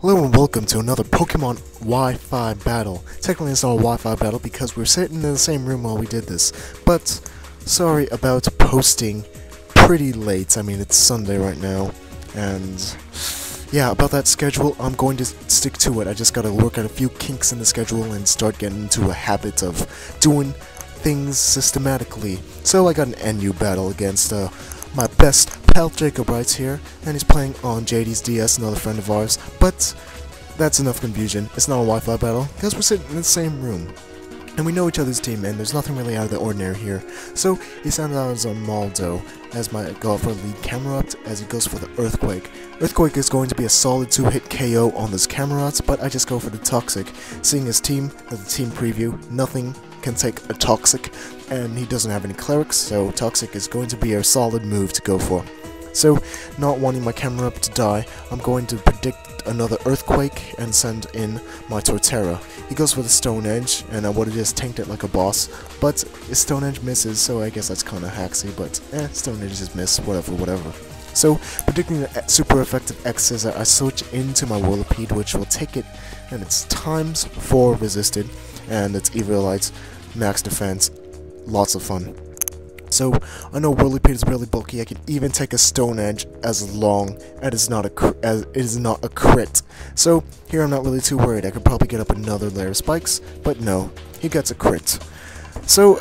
Hello and welcome to another Pokemon Wi-Fi battle. Technically it's not a Wi-Fi battle because we're sitting in the same room while we did this, but sorry about posting pretty late. I mean, it's Sunday right now, and yeah, about that schedule, I'm going to stick to it. I just gotta work out a few kinks in the schedule and start getting into a habit of doing things systematically. So I got an NU battle against my best pal Jacob right here, and he's playing on JD's DS, another friend of ours, but that's enough confusion. It's not a Wi-Fi battle, because we're sitting in the same room. And we know each other's team, and there's nothing really out of the ordinary here. So he sends out his Maldo as my go for lead Camerupt as he goes for the Earthquake. Earthquake is going to be a solid 2-hit KO on this Camerupt, but I just go for the Toxic. Seeing his team, the team preview, nothing can take a Toxic, and he doesn't have any Clerics, so Toxic is going to be a solid move to go for. So, not wanting my Camerupt to die, I'm going to predict another Earthquake and send in my Torterra. He goes for the Stone Edge, and I would have just tanked it like a boss, but his Stone Edge misses, so I guess that's kinda hacksy, but Stone Edge just miss, whatever. So, predicting the super effective X Scissor, I switch into my Whirlipede, which will take it, and it's times 4 resisted, and it's Eviolite's max defense. Lots of fun. So, I know Whirlipede is really bulky. I can even take a Stone Edge as long as it is not a crit. So, here I'm not really too worried. I could probably get up another layer of spikes, but no, he gets a crit. So,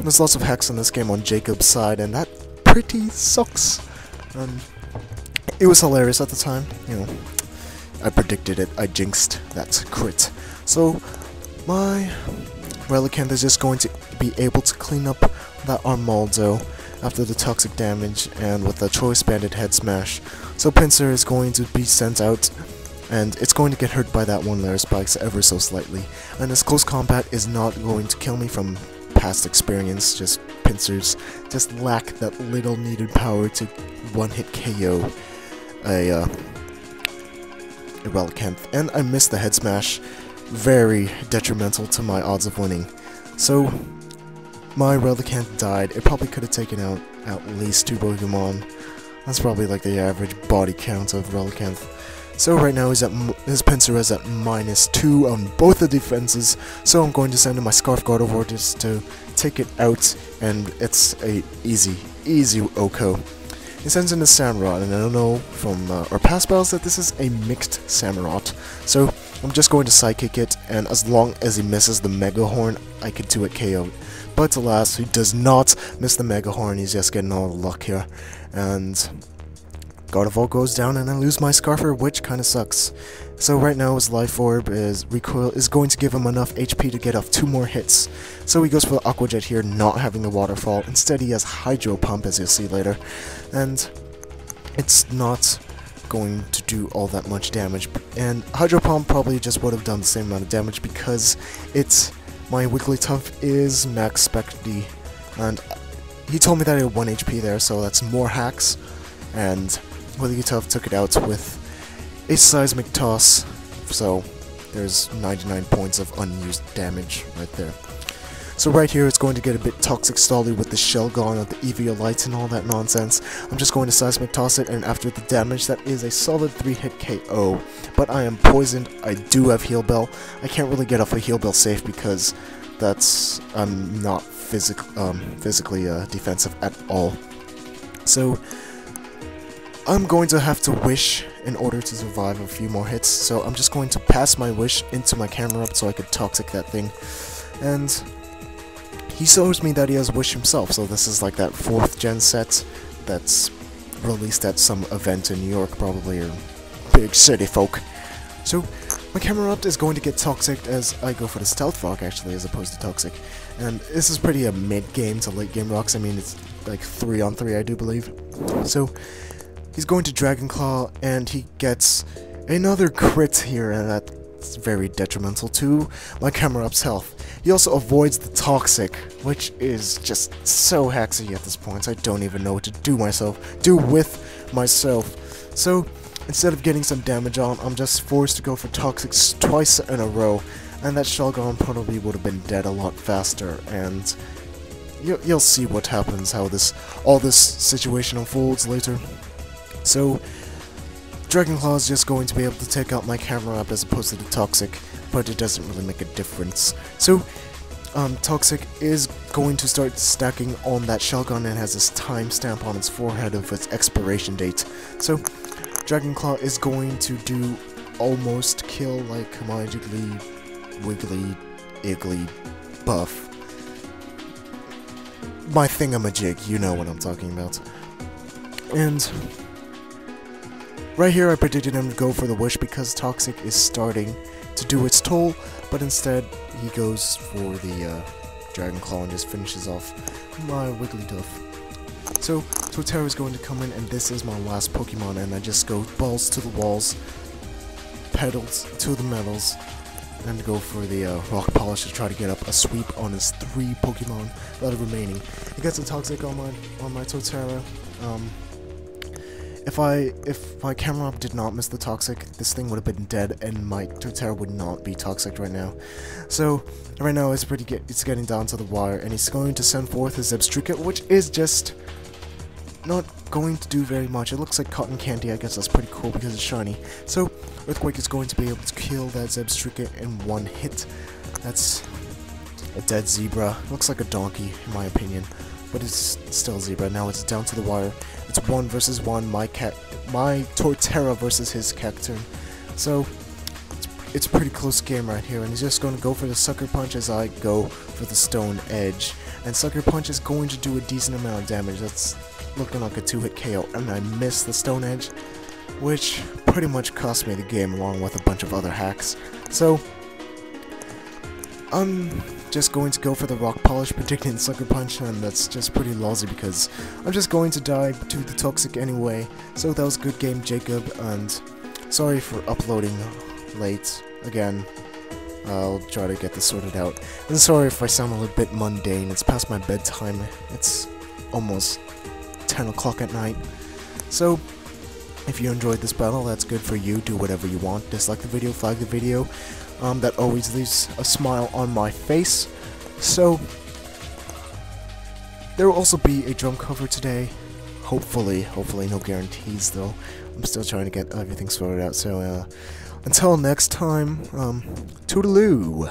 there's lots of hacks in this game on Jacob's side, and that pretty sucks. It was hilarious at the time, you know. I predicted it. I jinxed that crit. So, my Relicanth is just going to be able to clean up that Armaldo after the toxic damage and with the Choice Banded Head Smash. So Pinsir is going to be sent out, and it's going to get hurt by that one layer of spikes ever so slightly. And this close combat is not going to kill me from past experience, just Pinsir's just lack that little needed power to one-hit KO a Relicanth. And I missed the Head Smash, very detrimental to my odds of winning. So, my Relicanth died. It probably could have taken out at least 2 Pokemon. That's probably like the average body count of Relicanth. So right now his Pinsir is at -2 on both the defenses, so I'm going to send in my Scarf Gardevoir just to take it out, and it's a easy Oko. He sends in the Samurott, and I don't know from our past battles that this is a mixed Samurott. So I'm just going to Psychic it, and as long as he misses the Mega Horn, I could 2-hit KO. But alas, he does not miss the Mega Horn. He's just getting all the luck here. And Gardevoir goes down, and I lose my Scarfer, which kinda sucks. So right now his Life Orb is going to give him enough HP to get off 2 more hits. So he goes for the Aqua Jet here, not having the Waterfall. Instead he has Hydro Pump, as you'll see later. And it's not going to do all that much damage. And Hydro Pump probably just would have done the same amount of damage because my Wigglytuff is max Spec D. And he told me that I had 1 HP there, so that's more hacks. And Wigglytuff took it out with a Seismic Toss, so there's 99 points of unused damage right there. So right here it's going to get a bit Toxic Stally with the Shell Gone of the Eviolite and all that nonsense. I'm just going to Seismic Toss it, and after the damage that is a solid 3-hit KO. But I am poisoned, I do have Heal Bell. I can't really get off a Heal Bell safe because I'm not physically defensive at all. So I'm going to have to wish in order to survive a few more hits, so I'm just going to pass my wish into my Camerupt so I could Toxic that thing. And he shows me that he has Wish himself, so this is like that 4th gen set that's released at some event in New York, probably, or big city folk. So my Camerupt is going to get Toxic as I go for the Stealth Rock, actually, as opposed to Toxic. And this is pretty a mid-game to late-game rocks. I mean, it's like 3-on-3, I do believe. So he's going to Dragon Claw, and he gets another crit here, and that's very detrimental to my Camerupt's health. He also avoids the Toxic, which is just so hacksy at this point. I don't even know what to do with myself. So instead of getting some damage on, I'm just forced to go for Toxics twice in a row, and that Shelgon probably would have been dead a lot faster, and you'll see what happens, how all this situation unfolds later. So Dragonclaw is just going to be able to take out my camera up as opposed to the Toxic, but it doesn't really make a difference. So, Toxic is going to start stacking on that shotgun and has this timestamp on its forehead of its expiration date. So, Dragonclaw is going to do almost kill like my Jiggly, Wiggly, Iggly buff. My thingamajig, you know what I'm talking about. And right here I predicted him to go for the Wish because Toxic is starting to do its toll, but instead he goes for the Dragonclaw and just finishes off my Wigglytuff. So Totara is going to come in, and this is my last Pokemon, and I just go balls to the walls, pedals to the metals, and go for the Rock Polish to try to get up a sweep on his 3 Pokemon that are remaining. He gets a Toxic on my Totara. If my camera up did not miss the Toxic, this thing would have been dead, and my Totara would not be Toxic right now. So right now it's getting down to the wire, and he's going to send forth his Zebstrika, which is just not going to do very much. It looks like cotton candy. I guess that's pretty cool because it's shiny. So Earthquake is going to be able to kill that Zebstrika in 1 hit. That's a dead zebra. Looks like a donkey in my opinion, but it's still a zebra. Now it's down to the wire. It's 1 versus 1. My Torterra versus his Cacturne. So it's a pretty close game right here, and he's just going to go for the Sucker Punch as I go for the Stone Edge. And Sucker Punch is going to do a decent amount of damage. That's looking like a 2-hit KO, and I missed the Stone Edge, which pretty much cost me the game along with a bunch of other hacks. So I'm just going to go for the Rock Polish, predicting Sucker Punch, and that's just pretty lousy because I'm just going to die to the Toxic anyway. So that was a good game, Jacob, and sorry for uploading late again. I'll try to get this sorted out. And sorry if I sound a little bit mundane. It's past my bedtime. It's almost 10 o'clock at night. So if you enjoyed this battle, that's good for you. Do whatever you want. Dislike the video, flag the video. That always leaves a smile on my face. So there will also be a drum cover today. Hopefully, no guarantees though. I'm still trying to get everything sorted out. So until next time, toodaloo.